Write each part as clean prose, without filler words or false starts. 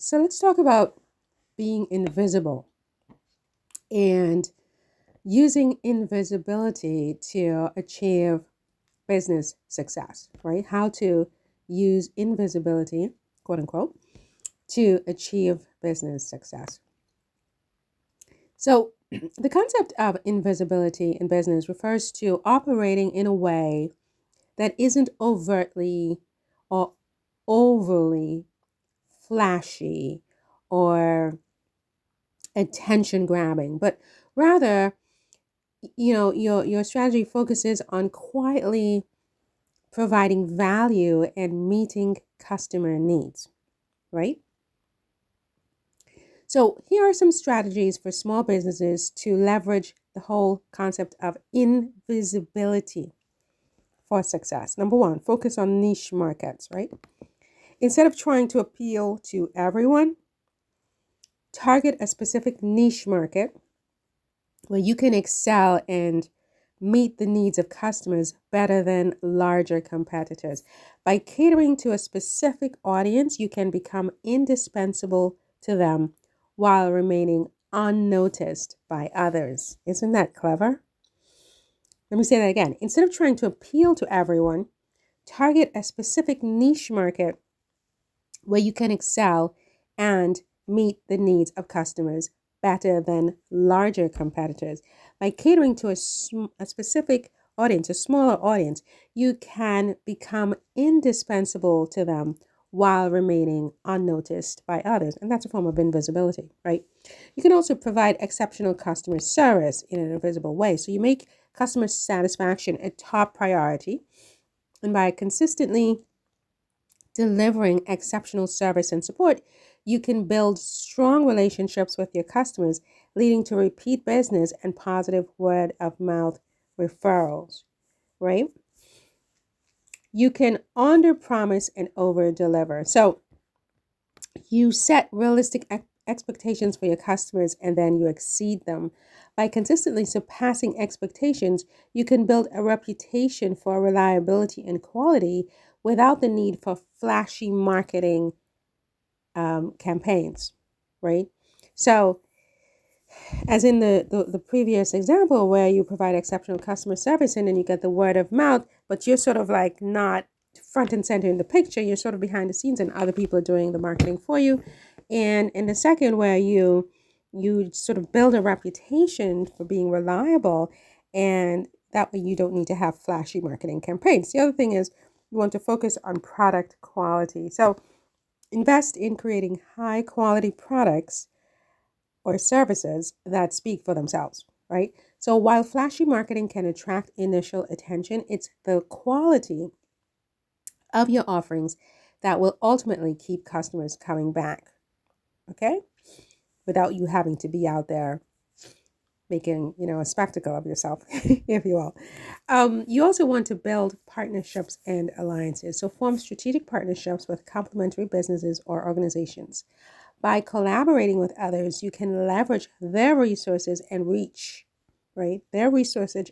So let's talk about being invisible and using invisibility to achieve business success, right? How to use invisibility, quote unquote, to achieve business success. So, the concept of invisibility in business refers to operating in a way that isn't overtly or overly flashy or attention grabbing, but rather, your strategy focuses on quietly providing value and meeting customer needs, right? So, here are some strategies for small businesses to leverage the whole concept of invisibility for success. Number one, focus on niche markets, right? Instead of trying to appeal to everyone, target a specific niche market where you can excel and meet the needs of customers better than larger competitors. By catering to a specific audience, you can become indispensable to them while remaining unnoticed by others. Isn't that clever? Let me say that again. Instead of trying to appeal to everyone, target a specific niche market where you can excel and meet the needs of customers better than larger competitors. By catering to a specific audience, a smaller audience, you can become indispensable to them while remaining unnoticed by others. And that's a form of invisibility, right? You can also provide exceptional customer service in an invisible way. So you make customer satisfaction a top priority. And by consistently delivering exceptional service and support, you can build strong relationships with your customers, leading to repeat business and positive word of mouth referrals, right? You can under promise and over deliver. So you set realistic expectations for your customers and then you exceed them. By consistently surpassing expectations, you can build a reputation for reliability and quality without the need for flashy marketing campaigns, right? So, as in the previous example where you provide exceptional customer service and then you get the word of mouth, but you're sort of like not front and center in the picture, you're sort of behind the scenes and other people are doing the marketing for you. And in the second where you sort of build a reputation for being reliable, and that way you don't need to have flashy marketing campaigns. The other thing is you want to focus on product quality. So invest in creating high quality products or services that speak for themselves, right? So while flashy marketing can attract initial attention, it's the quality of your offerings that will ultimately keep customers coming back, okay? Without you having to be out there making, a spectacle of yourself, if you will. You also want to build partnerships and alliances. So form strategic partnerships with complementary businesses or organizations. By collaborating with others, you can leverage their resources and reach, right? Their resources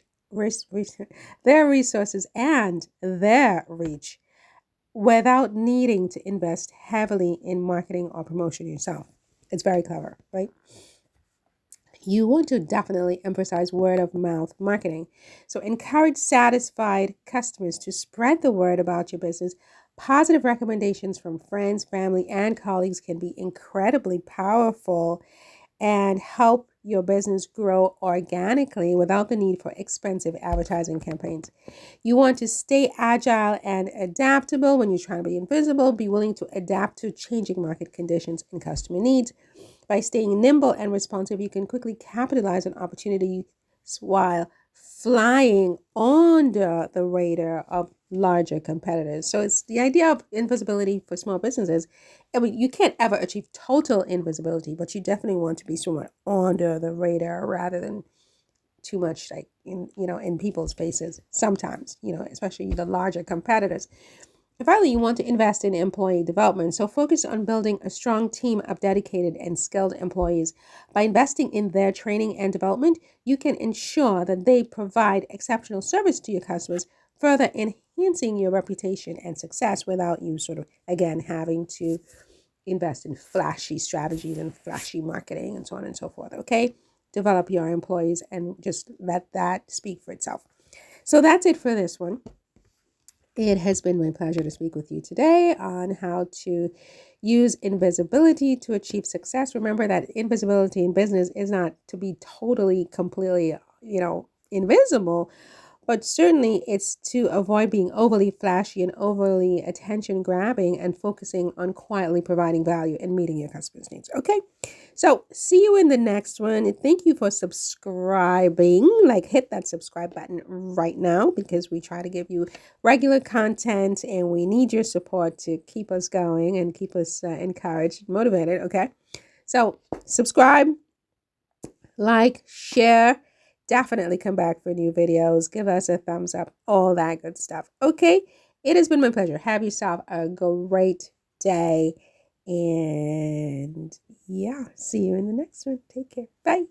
and their reach without needing to invest heavily in marketing or promotion yourself. It's very clever, right? You want to definitely emphasize word of mouth marketing. So encourage satisfied customers to spread the word about your business. Positive recommendations from friends, family, and colleagues can be incredibly powerful and help your business grow organically without the need for expensive advertising campaigns. You want to stay agile and adaptable when you're trying to be invisible. Be willing to adapt to changing market conditions and customer needs. By staying nimble and responsive, you can quickly capitalize on opportunities while flying under the radar of larger competitors. So it's the idea of invisibility for small businesses. I mean, you can't ever achieve total invisibility, but you definitely want to be somewhat under the radar rather than too much like in people's faces sometimes, especially the larger competitors. And finally, you want to invest in employee development. So focus on building a strong team of dedicated and skilled employees. By investing in their training and development, you can ensure that they provide exceptional service to your customers, further enhancing your reputation and success without you sort of, again, having to, invest in flashy strategies and flashy marketing and so on and so forth. Okay. Develop your employees and just let that speak for itself. So that's it for this one. It has been my pleasure to speak with you today on how to use invisibility to achieve success. Remember that invisibility in business is not to be totally, completely, invisible, but certainly it's to avoid being overly flashy and overly attention grabbing and focusing on quietly providing value and meeting your customers' needs. Okay. So see you in the next one. And thank you for subscribing. Like, hit that subscribe button right now because we try to give you regular content and we need your support to keep us going and keep us encouraged, motivated. Okay. So subscribe, like, share. Definitely come back for new videos. Give us a thumbs up, all that good stuff. Okay. It has been my pleasure. Have yourself a great day. And yeah, see you in the next one. Take care. Bye.